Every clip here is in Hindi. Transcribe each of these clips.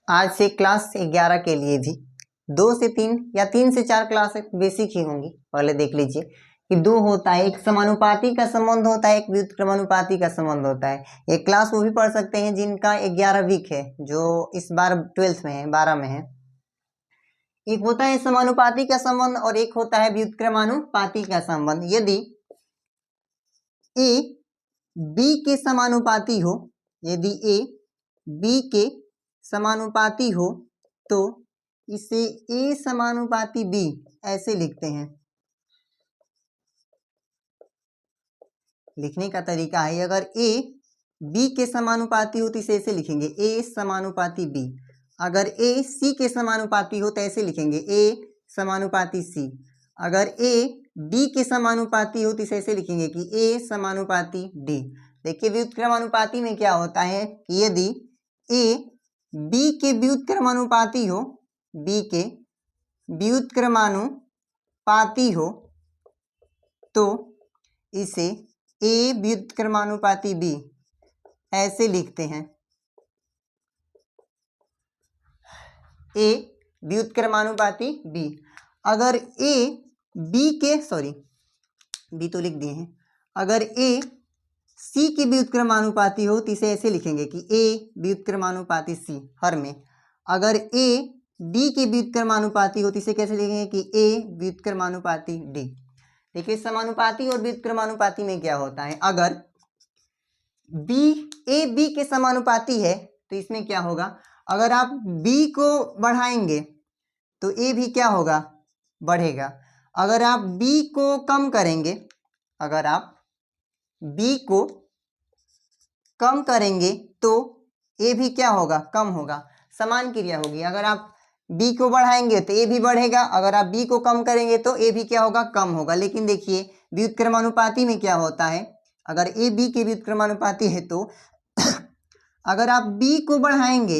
आज से क्लास 11 के लिए भी 2 से 3 या 3 से 4 क्लास बेसिक ही होंगी। पहले देख लीजिए कि 2 होता है, एक समानुपाती का संबंध होता है, एक व्युत्क्रमानुपाती का संबंध होता है। एक क्लास वो भी पढ़ सकते हैं जिनका 11 वीक है, जो इस बार 12th में है, 12 में है। एक होता है समानुपाती का संबंध और एक होता है व्युत्क्रमानुपाती का संबंध। यदि ए बी के समानुपाती हो, यदि ए बी के समानुपाती हो तो इसे ए समानुपाती बी ऐसे लिखते हैं। लिखने का तरीका है, अगर ए बी के समानुपाती हो तो इसे ऐसे लिखेंगे ए समानुपाती बी। अगर ए सी के समानुपाती हो तो ऐसे लिखेंगे ए समानुपाती सी। अगर ए डी के समानुपाती हो तो इसे ऐसे लिखेंगे कि ए समानुपाती डी। देखिए व्युत्क्रमानुपाती में क्या होता है कि यदि ए बी के व्युत्क्रमानुपाती हो, बी के व्युत्क्रमानुपाती हो तो इसे ए व्युत्क्रमानुपाती बी ऐसे लिखते हैं। ए व्युत्क्रमानुपाती बी। अगर ए बी के बी तो लिख दिए हैं। अगर ए सी के व्युत्क्रमानुपाती हो तो इसे ऐसे लिखेंगे कि ए व्युत्क्रमानुपाती सी हर में। अगर ए डी के व्युत्क्रमानुपाती हो तो इसे कैसे लिखेंगे कि ए व्युत्क्रमानुपाती डी। देखिए समानुपाती और व्युत्क्रमानुपाती में क्या होता है, अगर बी ए बी के समानुपाती है तो इसमें क्या होगा, अगर आप बी को बढ़ाएंगे तो ए भी क्या होगा, बढ़ेगा। अगर आप बी को कम करेंगे, अगर आप बी को कम करेंगे तो ए भी क्या होगा, कम होगा। समान क्रिया होगी, अगर आप बी को बढ़ाएंगे तो ए भी बढ़ेगा, अगर आप बी को कम करेंगे तो ए भी क्या होगा, कम होगा। लेकिन देखिए व्युत्क्रमानुपाती में क्या होता है, अगर ए बी के व्युत्क्रमानुपाती है तो अगर आप बी को बढ़ाएंगे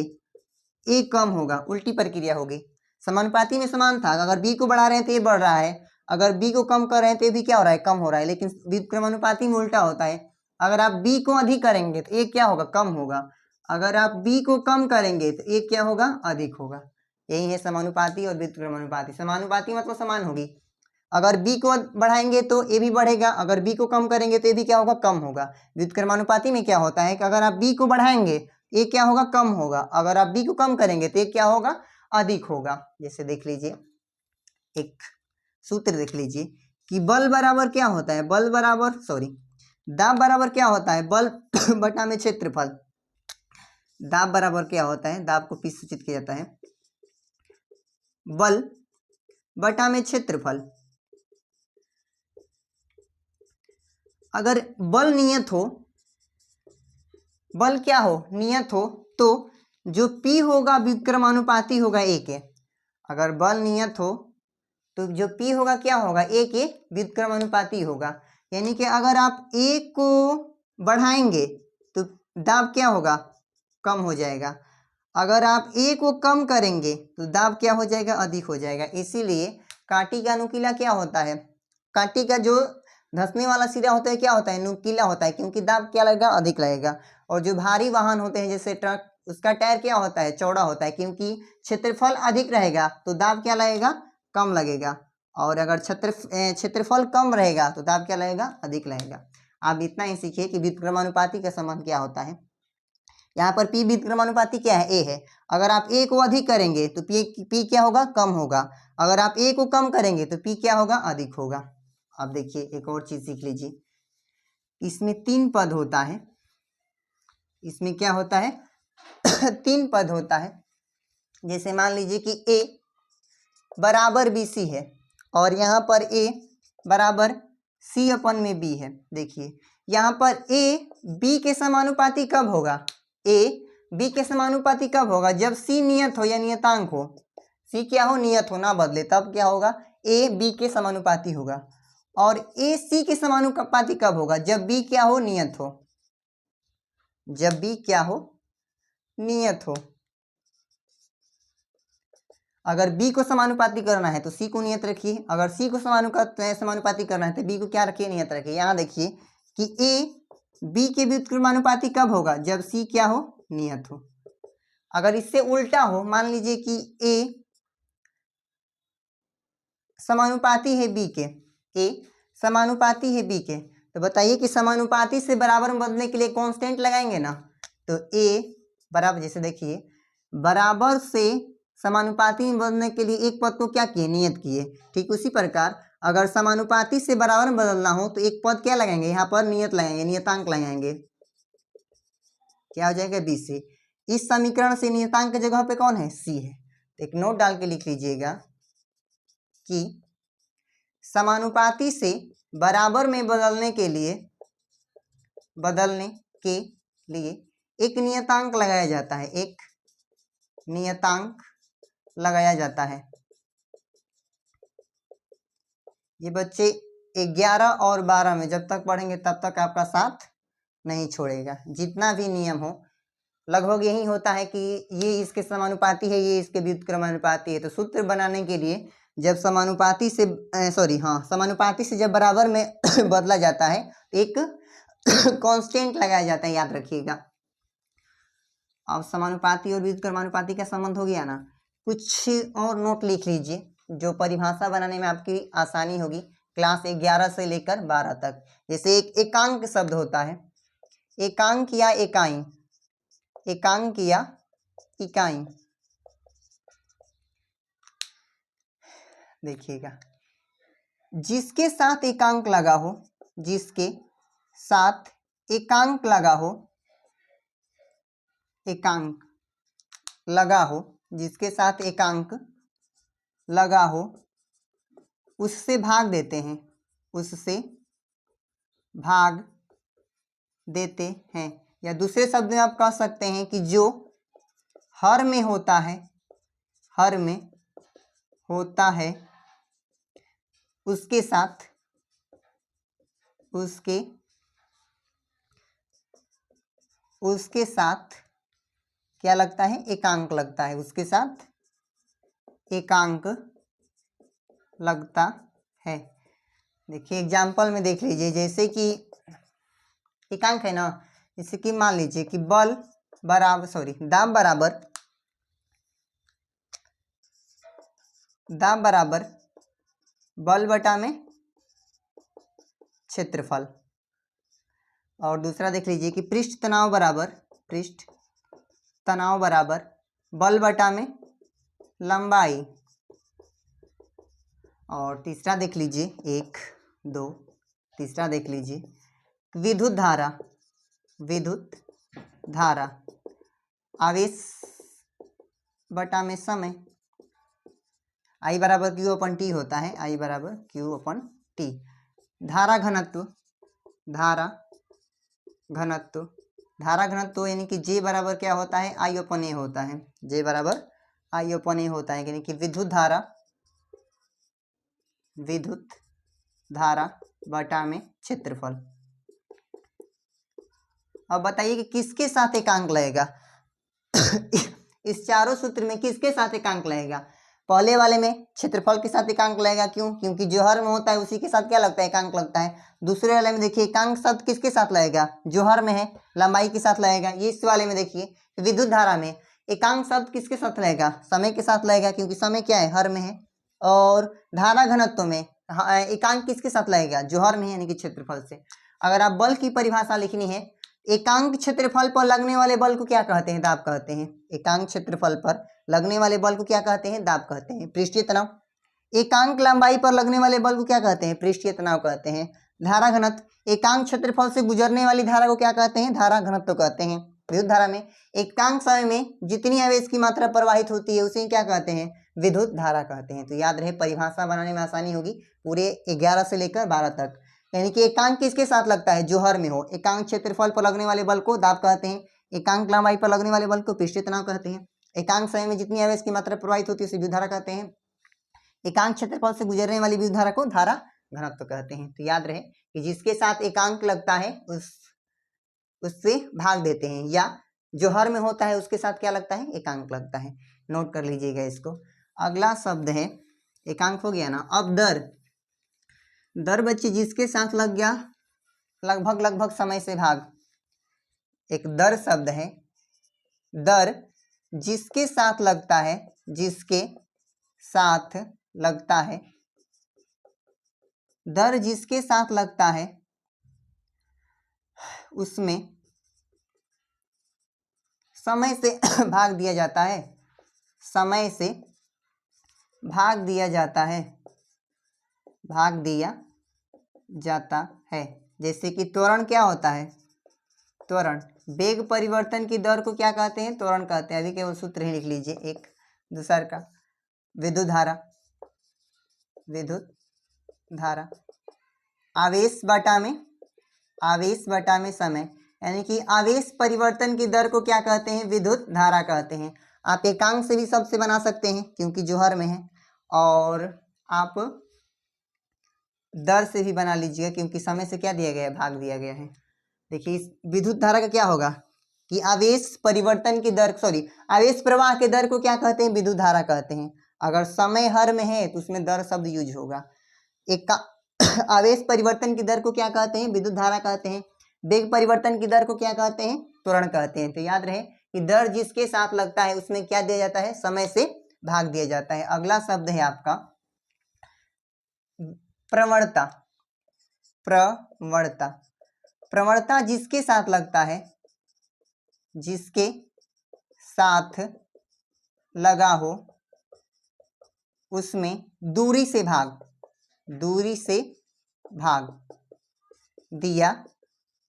ए कम होगा, उल्टी प्रक्रिया होगी। समानुपाती में समान था, अगर बी को बढ़ा रहे हैं तो ए बढ़ रहा है, अगर बी को कम कर रहे हैं तो ए भी क्या हो रहा है, कम हो रहा है। लेकिन व्युत्क्रमानुपाती में उल्टा होता है, अगर आप बी को अधिक करेंगे तो ए क्या होगा, कम होगा। अगर आप बी को कम करेंगे तो ए क्या होगा, अधिक होगा। यही है समानुपाती और व्युत्क्रमानुपाती। समानुपाती मतलब समान होगी, अगर बी को बढ़ाएंगे तो ए भी बढ़ेगा, अगर बी को कम करेंगे तो ए भी क्या होगा, कम होगा। व्युत्क्रमानुपाती में क्या होता है कि अगर आप बी को बढ़ाएंगे ए क्या होगा, कम होगा, अगर आप बी को कम करेंगे तो ए क्या होगा, अधिक होगा। जैसे देख लीजिए, एक सूत्र देख लीजिए कि बल बराबर क्या होता है, बल बराबर दाब बराबर क्या होता है, बल बटा में क्षेत्रफल। दाब बराबर क्या होता है, दाब को पी सूचित किया जाता है, बल बटा में क्षेत्रफल। अगर बल नियत हो, बल क्या हो, नियत हो, तो जो P होगा व्युत्क्रमानुपाती होगा A के। अगर बल नियत हो तो जो P होगा क्या होगा, A के व्युत्क्रमानुपाती होगा। यानी कि अगर आप A को बढ़ाएंगे तो दाब क्या होगा, कम हो जाएगा। अगर आप A को कम करेंगे तो दाब क्या हो जाएगा, अधिक हो जाएगा। इसीलिए कांटी का नुकीला क्या होता है, कांटी का जो धंसने वाला सिरा होता है क्या होता है, नुकीला होता है, क्योंकि दाब क्या लगेगा, अधिक लगेगा। और जो भारी वाहन होते हैं जैसे ट्रक, उसका टायर क्या होता है, चौड़ा होता है, क्योंकि क्षेत्रफल अधिक रहेगा तो दाब क्या लगेगा, कम लगेगा। और अगर क्षेत्रफल कम रहेगा तो दाब क्या लगेगा, अधिक लगेगा। आप इतना ही सीखिए कि व्युत्क्रमानुपाती का संबंध क्या होता है। यहाँ पर P व्युत्क्रमानुपाती क्या है, A है। अगर आप A को अधिक करेंगे तो P क्या होगा, कम होगा। अगर आप A को कम करेंगे तो P क्या होगा, अधिक होगा। अब देखिए एक और चीज सीख लीजिए, इसमें 3 पद होता है, इसमें क्या होता है 3 पद होता है। जैसे मान लीजिए कि A बराबर BC है और यहाँ पर A बराबर C अपन में B है। देखिए यहाँ पर A B के समानुपाती कब होगा, A B के समानुपाती कब होगा, जब C नियत हो या नियतांक हो। C क्या हो, नियत हो, ना बदले, तब क्या होगा, A B के समानुपाती होगा। और A C के समानुपाती कब होगा, जब B क्या हो, नियत हो, जब B क्या हो, नियत हो। अगर B को समानुपाती करना है तो C को नियत रखिए, अगर C को समानुपाती करना है तो B को क्या रखिए, नियत रखिए। यहाँ देखिए कि A B के व्युत्क्रमानुपाती कब होगा, जब C क्या हो, नियत हो। अगर इससे उल्टा हो, मान लीजिए कि ए समानुपाती है बी के, ए समानुपाती है बी के, तो बताइए कि समानुपाती से बराबर में बदलने के लिए कांस्टेंट लगाएंगे ना, तो ए बराबर, जैसे देखिए बराबर से समानुपाती में बदलने के लिए एक पद को क्या किए, नियत किए। ठीक उसी प्रकार अगर समानुपाती से बराबर में बदलना हो तो एक पद क्या लगाएंगे, यहाँ पर नियत लगाएंगे, नियतांक लगाएंगे, क्या हो जाएगा बी से। इस समीकरण से नियतांक की जगह पे कौन है, सी है। तो एक नोट डाल के लिख लीजिएगा कि समानुपाती से बराबर में बदलने के लिए एक नियतांक लगाया जाता है, एक नियतांक लगाया जाता है। ये बच्चे 11 और 12 में जब तक पढ़ेंगे तब तक आपका साथ नहीं छोड़ेगा। जितना भी नियम हो लगभग यही होता है कि ये इसके समानुपाती है, ये इसके व्युत्क्रमानुपाती है। तो सूत्र बनाने के लिए जब समानुपाती से समानुपाती से जब बराबर में बदला जाता है एक कांस्टेंट लगाया जाता है, याद रखिएगा। अब समानुपाती और व्युत्क्रमानुपाती का संबंध हो गया ना, कुछ और नोट लिख लीजिए जो परिभाषा बनाने में आपकी आसानी होगी क्लास 11 से लेकर 12 तक। जैसे एक एकांक शब्द होता है, एकांक या इकाई, एकांक या इकाई, देखिएगा जिसके साथ एकांक लगा हो, जिसके साथ एकांक लगा हो, एकांक लगा हो, जिसके साथ एकांक लगा हो उससे भाग देते हैं, उससे भाग देते हैं। या दूसरे शब्द में आप कह सकते हैं कि जो हर में होता है, हर में होता है उसके साथ, उसके साथ क्या लगता है, एकांक लगता है, उसके साथ एकांक लगता है। देखिए एग्जाम्पल में देख लीजिए, जैसे कि एकांक है ना, जैसे कि मान लीजिए कि बल बराबर दाब बराबर बल बटा में क्षेत्रफल। और दूसरा देख लीजिए कि पृष्ठ तनाव बराबर बल बटा में लंबाई। और तीसरा देख लीजिए तीसरा देख लीजिए विद्युत धारा आवेश बटा में समय, आई बराबर क्यू अपन टी होता है, आई बराबर क्यू अपन टी। धारा घनत्व यानी कि जे बराबर क्या होता है, आई अपन ए होता है, जे बराबर आई अपन ए होता है, यानी कि विद्युत धारा बटा में क्षेत्रफल। अब बताइए कि किसके साथ एकांक लगेगा इस चारों सूत्र में किसके साथ एकांक लगेगा। पहले वाले में क्षेत्रफल के साथ एकांक लगेगा, क्यों, क्योंकि जो हर में होता है उसी के साथ क्या लगता है, एकांक लगता है। दूसरे वाले में देखिए एकांक शब्द किसके साथ लगेगा, जो हर में है, लंबाई के साथ लगेगा। ये इस वाले में देखिए विद्युत धारा में एकांक शब्द किसके साथ लगेगा, समय के साथ लगेगा, क्योंकि समय क्या है, हर में है। और धारा घनत्व में एकांक किसके साथ लगेगा, जो हर में है, यानी कि क्षेत्रफल से। अगर आप बल की परिभाषा लिखनी है, एकांक क्षेत्रफल पर लगने वाले बल को क्या कहते हैं, दाब कहते हैं। एकांक क्षेत्रफल पर लगने वाले बल को क्या कहते हैं, दाब कहते हैं। पृष्ठीय तनाव, एकांक लंबाई पर लगने वाले बल को क्या कहते हैं, पृष्ठीय तनाव कहते हैं। धारा घनत्व, एकांक क्षेत्रफल से गुजरने वाली धारा को क्या कहते हैं, धारा घनत्व कहते हैं। विद्युत धारा में एकांक समय में जितनी आवेश की मात्रा प्रवाहित होती है उसे क्या कहते हैं, विद्युत धारा कहते हैं। तो याद रहे, परिभाषा बनाने में आसानी होगी पूरे 11 से लेकर 12 तक। यानी कि एकांक किसके साथ लगता है, जो हर में हो। एकांक क्षेत्रफल पर लगने वाले बल को दाब कहते हैं, एकांक लंबाई पर लगने वाले बल को पृष्ठीय तनाव कहते हैं, एकांक समय में जितनी आवेश की मात्रा प्रवाहित होती है उसे विद्युत धारा कहते हैं, एकांक क्षेत्रफल से गुजरने वाली विद्युत धारा को धारा घनत्व कहते हैं। तो याद रहे कि जिसके साथ एकांक लगता है उससे भाग देते हैं, या जो हर में होता है उसके साथ क्या लगता है, एकांक लगता है। नोट कर लीजिएगा इसको। अगला शब्द है, एकांक हो गया ना। अब दर बच्चे जिसके साथ लग गया लगभग समय से भाग। एक दर शब्द है, दर जिसके साथ लगता है, जिसके साथ लगता है, दर जिसके साथ लगता है उसमें समय से भाग दिया जाता है, समय से भाग दिया जाता है, भाग दिया जाता है। जैसे कि त्वरण क्या होता है, त्वरण वेग परिवर्तन की दर को क्या कहते हैं, त्वरण कहते हैं। अभी केवल सूत्र ही लिख लीजिए एक दूसर का। विद्युत धारा, विद्युत धारा आवेश बटा में, आवेश बटा में समय, यानी कि आवेश परिवर्तन की दर को क्या कहते हैं, विद्युत धारा कहते हैं। आप एकांक से भी सबसे बना सकते हैं क्योंकि जोहर में है, और आप दर से भी बना लीजिएगा क्योंकि समय से क्या दिया गया है, भाग दिया गया है। देखिए इस विद्युत धारा का क्या होगा कि आवेश परिवर्तन की दर, सॉरी आवेश प्रवाह के दर को क्या कहते हैं, विद्युत धारा कहते हैं। अगर समय हर में है तो उसमें दर शब्द यूज होगा। एक आवेश परिवर्तन की दर को क्या कहते हैं, विद्युत धारा कहते हैं। वेग परिवर्तन की दर को क्या कहते हैं, त्वरण कहते हैं। तो याद रहे कि दर जिसके साथ लगता है उसमें क्या दिया जाता है, समय से भाग दिया जाता है। अगला शब्द है आपका प्रवणता। प्रवणता, प्रवणता जिसके साथ लगता है, जिसके साथ लगा हो उसमें दूरी से भाग, दूरी से भाग दिया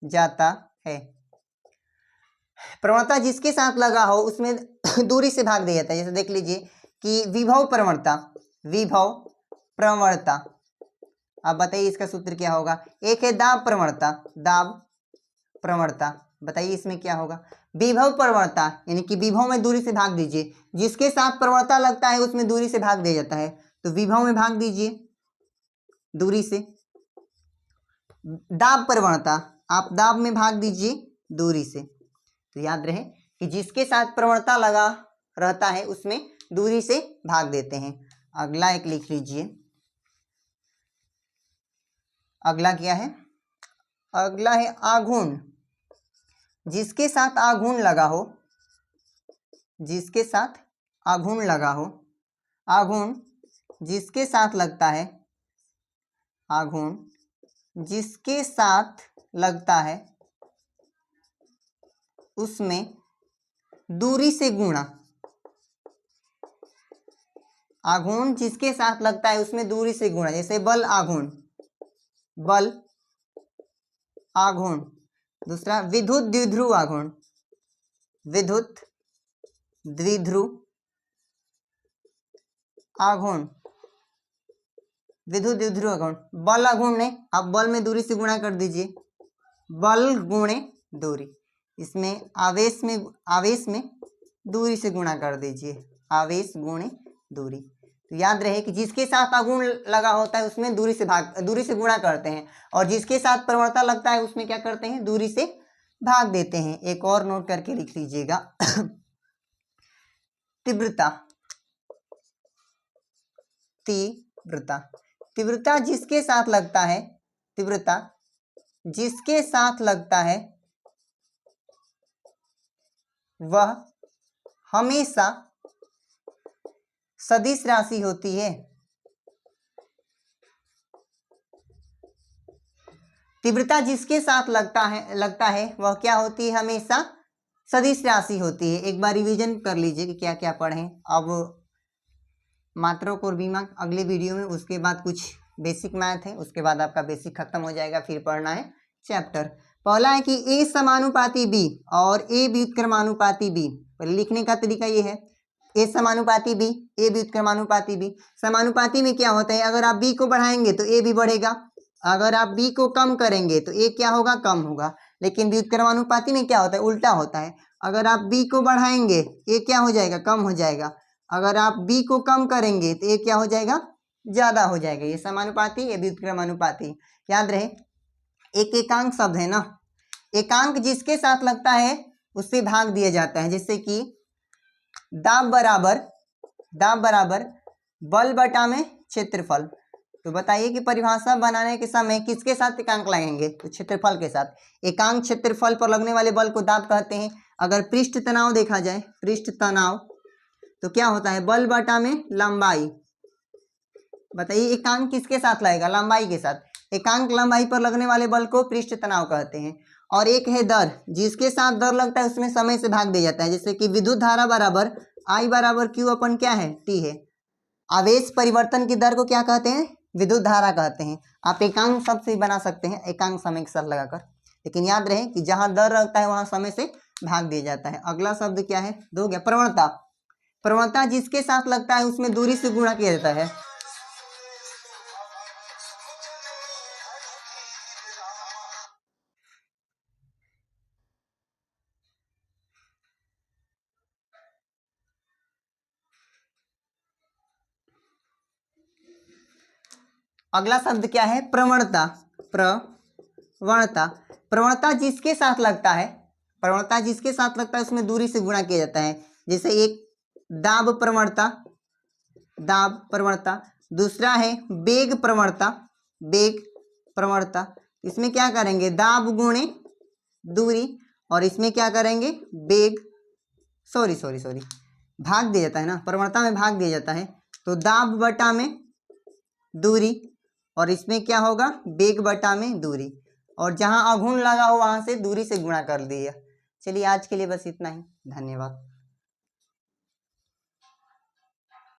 जाता है। प्रवणता जिसके साथ लगा हो उसमें दूरी से भाग दिया जाता है। जैसे देख लीजिए कि विभव प्रवणता, विभव प्रवणता। अब बताइए इसका सूत्र क्या होगा। एक है दाब प्रवणता, दाब प्रवणता। बताइए इसमें क्या होगा, विभव प्रवणता, यानी कि विभव में दूरी से भाग दीजिए। जिसके साथ प्रवणता लगता है उसमें दूरी से भाग दिया जाता है, तो विभव में भाग दीजिए दूरी से। दाब प्रवणता, आप दाब में भाग दीजिए दूरी से। तो याद रहे कि जिसके साथ प्रवणता लगा रहता है उसमें दूरी से भाग देते हैं। अगला एक लिख लीजिए, अगला क्या है, अगला है आघूर्ण। जिसके साथ आघूर्ण लगा हो, जिसके साथ आघूर्ण लगा हो, आघूर्ण जिसके साथ लगता है, आघूर्ण जिसके साथ लगता है उसमें दूरी से गुणा, आघूर्ण जिसके साथ लगता है उसमें दूरी से गुणा। जैसे बल आघूर्ण, बल आघूर्ण। दूसरा विद्युत द्विध्रुव आघूर्ण, विद्युत द्विध्रुव आघूर्ण, विद्युत द्विध्रुव आघूर्ण। बल आघूर्ण है, आप बल में दूरी से गुणा कर दीजिए, बल गुणे दूरी। इसमें आवेश में दूरी से गुणा कर दीजिए, आवेश गुणे दूरी। तो याद रहे कि जिसके साथ आघूर्ण लगा होता है उसमें दूरी से गुणा करते हैं, और जिसके साथ प्रवणता लगता है उसमें क्या करते हैं, दूरी से भाग देते हैं। एक और नोट करके लिख लीजिएगा तीव्रता, तीव्रता, तीव्रता जिसके साथ लगता है, तीव्रता जिसके साथ लगता है वह हमेशा सदिश राशि होती है। तीव्रता जिसके साथ लगता है वह क्या होती है, हमेशा सदिश राशि होती है। एक बार रिवीजन कर लीजिए कि क्या क्या पढ़ें। अब मात्रक और बीमाक अगले वीडियो में, उसके बाद कुछ बेसिक मैथ है, उसके बाद आपका बेसिक खत्म हो जाएगा, फिर पढ़ना है चैप्टर। पहला है कि ए समानुपाती बी और ए व्युत्क्रमानुपाती बी। लिखने का तरीका ये है, ए समानुपाती बी, ए व्युत्क्रमानुपाती बी। समानुपाती में क्या होता है, अगर आप बी को बढ़ाएंगे तो ए भी बढ़ेगा, अगर आप बी को कम करेंगे तो ए क्या होगा, कम होगा। लेकिन व्युत्क्रमानुपाती में क्या होता है, उल्टा होता है। अगर आप बी को बढ़ाएंगे ए क्या हो जाएगा, कम हो जाएगा, अगर आप बी को कम करेंगे तो ए क्या हो जाएगा, ज्यादा हो जाएगा। ये समानुपाती, ये व्युत्क्रमानुपाती। याद रहे एक एकांक शब्द है ना, एकांक जिसके साथ लगता है उससे भाग दिया जाता है। जैसे कि दाब बराबर बल बटा में क्षेत्रफल, तो बताइए कि परिभाषा बनाने के समय किसके साथ एकांक लगेंगे? तो क्षेत्रफल के साथ। एकांक क्षेत्रफल पर लगने वाले बल को दाब कहते हैं। अगर पृष्ठ तनाव देखा जाए, पृष्ठ तनाव, तो क्या होता है? बल बटा में लंबाई। बताइए एकांक किसके साथ लगेगा? लंबाई के साथ। एकांक लंबाई पर लगने वाले बल को पृष्ठ तनाव कहते हैं। और एक है दर, जिसके साथ दर लगता है उसमें समय से भाग दिया जाता है। जैसे कि विद्युत धारा बराबर I बराबर Q अपन क्या है? T है। आवेश परिवर्तन की दर को क्या कहते हैं? विद्युत धारा कहते हैं। आप एकांक शब्द से बना सकते हैं, एकांक समय के साथ लगाकर, लेकिन याद रहे कि जहां दर लगता है वहां समय से भाग दिया जाता है। अगला शब्द क्या है? दो गया, प्रवणता। प्रवणता जिसके साथ लगता है उसमें दूरी से गुणा किया जाता है। अगला शब्द क्या है? प्रवणता। प्रवणता, प्रवणता जिसके साथ लगता है, प्रवणता जिसके साथ लगता है उसमें दूरी से गुणा किया जाता है। जैसे एक दाब प्रवणता, दाब प्रवणता। दूसरा है वेग प्रवणता, वेग प्रवणता। इसमें क्या करेंगे? दाब गुणे दूरी, और इसमें क्या करेंगे? वेग, सॉरी भाग दिया जाता है ना, प्रवणता में भाग दिया जाता है। तो दाब बटा में दूरी, और इसमें क्या होगा? वेग बटा में दूरी, और जहां अघूर्ण लगा हो वहां से दूरी से गुणा कर दिया। चलिए आज के लिए बस इतना ही, धन्यवाद।